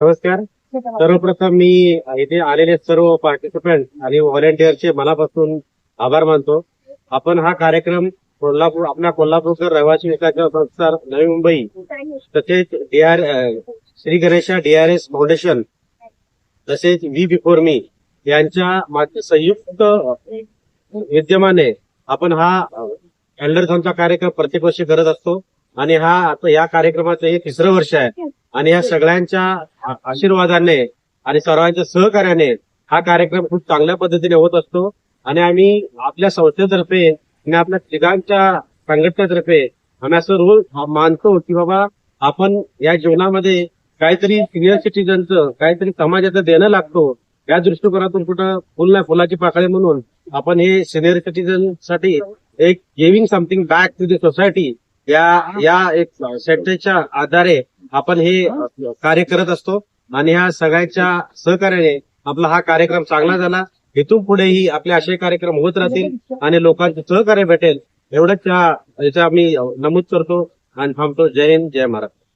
नमस्कार. सर्वप्रथम मी इथे आलेले सर्व पार्टिसिपंट आणि व्हॉलेंटिअरचे मनापासून आभार मानतो. आपण हा कार्यक्रम आपल्या कोल्हापूरकर रहिवासी विकास संस्था नवी मुंबई तसेच श्री गणेशा DRS फाउंडेशन तसेच वी बिफोर मी यांच्या संयुक्त विद्यमाने आपण हा एल्डरथॉनचा कार्यक्रम प्रत्येक वर्षी करत असतो आणि हा आता या कार्यक्रमाचं हे 3रं वर्ष आहे आणि या सगळ्यांच्या आशीर्वादाने आणि सर्वांच्या सहकार्याने हा कार्यक्रम खूप चांगल्या पद्धतीने होत असतो आणि आम्ही आपल्या संस्थेतर्फे आणि आपल्या तिघांच्या संघटनेतर्फे आम्ही असं रोज मानतो की बाबा आपण या जीवनामध्ये काहीतरी सिनियर सिटीजनचं काहीतरी समाजाचं देणं लागतो. या दृष्टिकोनातून कुठं फुल नाही फुलाची पाकळी म्हणून आपण हे सिनियर सिटीजन साठी एक giving something back to the society या एक सेंटेन्सच्या आधारे आपण हे कार्य करत असतो आणि ह्या सगळ्यांच्या सहकार्याने आपला हा कार्यक्रम चांगला झाला. इथून पुढेही आपले असे कार्यक्रम होत राहतील आणि लोकांचं सहकार्य भेटेल एवढंच याचा आम्ही नमूद करतो आणि थांबतो. जय हिंद, जय महाराष्ट्र.